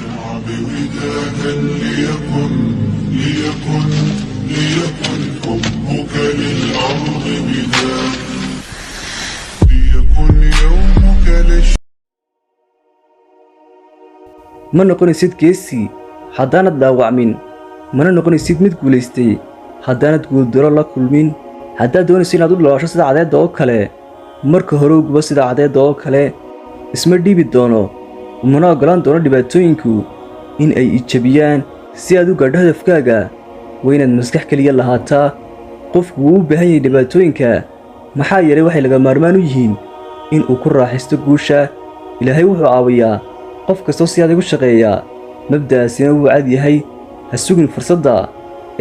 الشعب ودادا ليكن حبك للأرض وداد ليكن يومك ma noqonaysid geesi haddaanad dhaawacmin mana noqonaysid mid guulaystay haddaanad guuldaro la kulmin haddaad doonayso inaad u dhalaasho sida cadeedda oo kale marka hore uguba sida cadeedda oo kale isma dhiibi doono umana oggolaan doono dhibaatooyinku in ay ijabiyaan si aad u gaadho hadafkaaga waa inaad maskax keliya lahaataa qofku wuu u baahan yahay dhibaatooyinka maxaa yeelay waxay laga maarmaan u yihiin in uu ku raaxaysto guusha ilaahay wuxuu caawiyaa qof kastoo si adag u shaqeeya mabda'aasina wuu cad yahay ha sugin fursadda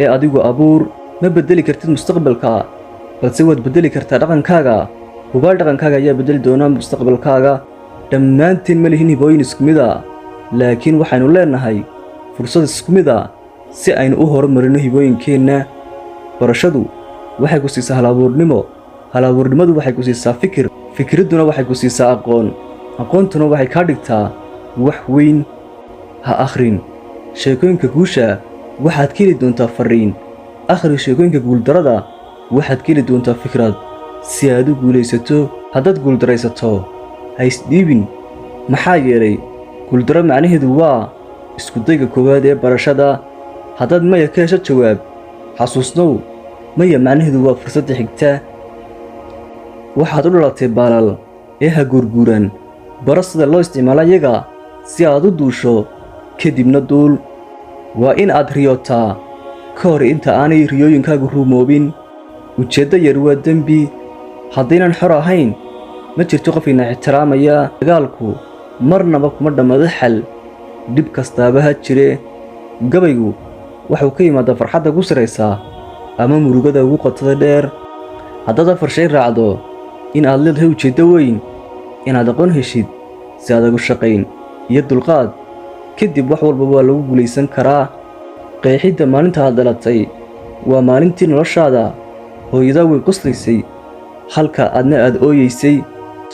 ee adigu abuur ma beddeli kartid mustaqbalka balse waad beddeli kartaa dhaqankaaga hubaal dhaqankaaga ayaa beddeli doonaa mustaqbalkaaga dhammaanteen ma lihin hibooyin isku mid a laakiin waxaynu leennahay fursad isku mid a si aynu u horumarino hibooyinkeenna barashadu waxay ku siisaa hal-abuurnimo hal-abuurnimadu waxay ku siisaa fikradduna waxay ku siisaa aqoontuna waxay kaa dhigtaa wax weyn ha akhrin sheekooyinka guusha waxaad ka heli doontaa farriin akhri sheekooyinka guuldarrada waxaad ka heli doontaa fikrad si aad u guulaysato haddaad guuldaraysato ha isdhiibin maxaa yeelay guuldarro macnaheedu waa iskudayga koowaad ee barashada haddaad maya ka hesho jawaab xasuusnow maya macnaheedu waa fursadda xigta waxaad u dhalatay baalal ee ha guurguuran baro sida loo isticmaalo iyaga si aad u duusho kadibna duul waa in aad riyootaa ka hor inta aanay riyooyinkaagu rumoobin ujeeddo yar waa dembi haddaynan xor ahayn ma jirto qof ina ixtiraamaya dagaalku marnaba kuma dhammaado xal dhib kastaaba ha jire gabaygu wuxuu ka yimaadaa farxadda ku saraysaa ama murugada ugu qotada dheer haddaad afar shay raacdo in aad leedahay ujeeddo weyn inaad aqoon heshid si adag u shaqayn iyo dulqaad kadib wax walba waa lagu guulaysan karaa qeexidda maalinta aad dhalatay waa maalintii noloshaada hooyadaa way qoslaysay halka adna aad ooyaysay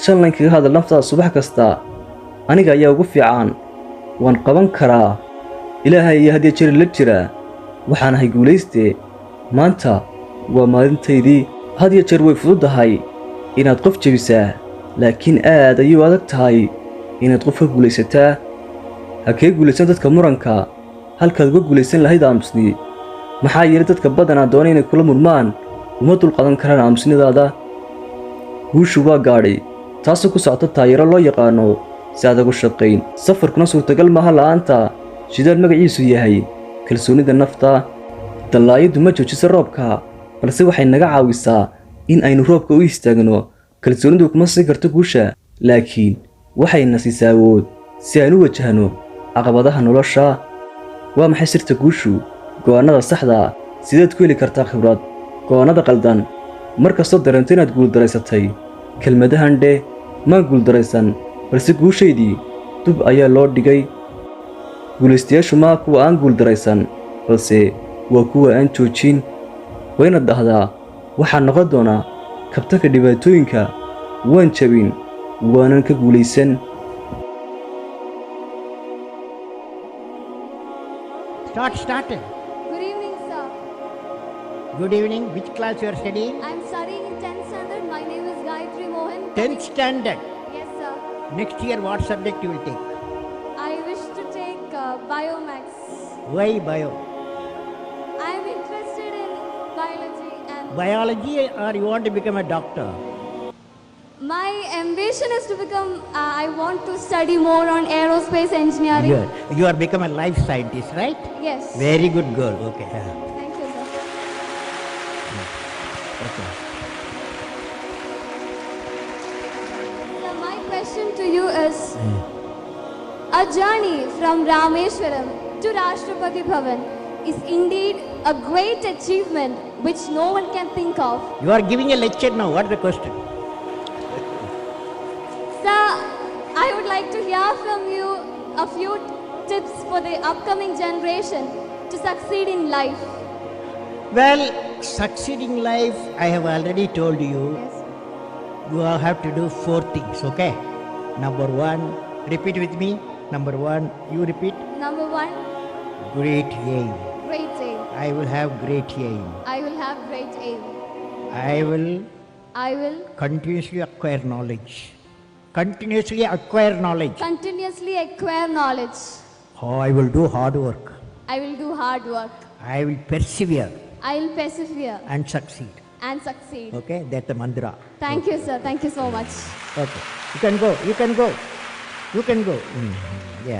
shalnayn kaga hadal naftaada subax kasta aniga ayaa ugu fiican waan qaban karaa ilaahay ayaa had iyo jeer la jira waxaan ahay guulaystee maanta waa maalintaydii had iyo jeer way fududahay inaad qof jebisaa laakiin aad ayuu adag tahay inaad qof ka guulaysataa ha kee guulaysan dadka muranka halkaad uga guulaysan lahayd aamusni maxaa yeelay dadka badanaa doona inay kula murmaan uma dulqadan karaan aamusnidaada guushu waa gaadhay taasoo ku socota taayaro loo yaqaano si adag u shaqayn safarkuna suurtagal maaha la'aanta shidaal magaciisu yahay kalsoonida nafta dallaayaddu ma joojisa roobka balse waxay naga caawisaa in aynu roobka u istaagno kalsoonidu kuma siin karto guusha laakiin waxayna siisaa awood si aynu u wajahno caqabadaha nolosha waa maxay sirta guushu go'aannada saxda sideed ku heli kartaa khibrad go'aannada qaldan mar kastoo dareento inaad guuldaraysatay kelmadahan dheh maan guuldaraysan balse guushaydii dub ayaa loo dhigay guulaystayaashu maa kuwa aan guuldaraysan balse waa kuwa aan joojin waa inaad dhahdaa waxaa noqon doonaa kabtanka dhibaatooyinka waan jabin waanan ka guulaysan Started. Good evening, sir. Good evening. Which class you are studying? I'm studying in 10th standard. My name is Gayatri Mohan. 10th standard. Yes, sir. Next year, what subject you will take? I wish to take Biomax. Why bio? I'm interested in biology and Biology or you want to become a doctor? my ambition is to become, I want to study more on aerospace engineering. Good. You are become a life scientist, right? Yes. Very good girl. Okay. Thank you, sir. Okay. So my question to you is, a journey from Rameshwaram to Rashtrapati Bhavan is indeed a great achievement which no one can think of. You are giving a lecture now. What is the question? Sir, I would like to hear from you a few tips for the upcoming generation to succeed in life. Well, succeeding life, I have already told you. Yes. You have to do 4 things, okay? Number 1, repeat with me. Number one, you repeat. Number one, Great aim. great aim. I will have great aim. I will have great aim. I will I will continuously acquire knowledge. Continuously acquire knowledge. continuously acquire knowledge. Oh, I will do hard work. I will do hard work. I will persevere I will persevere and succeed. and succeed. Okay, that's the mantra. Thank you, sir. Thank you so much. Okay, you can go. You can go. You can go. Yeah.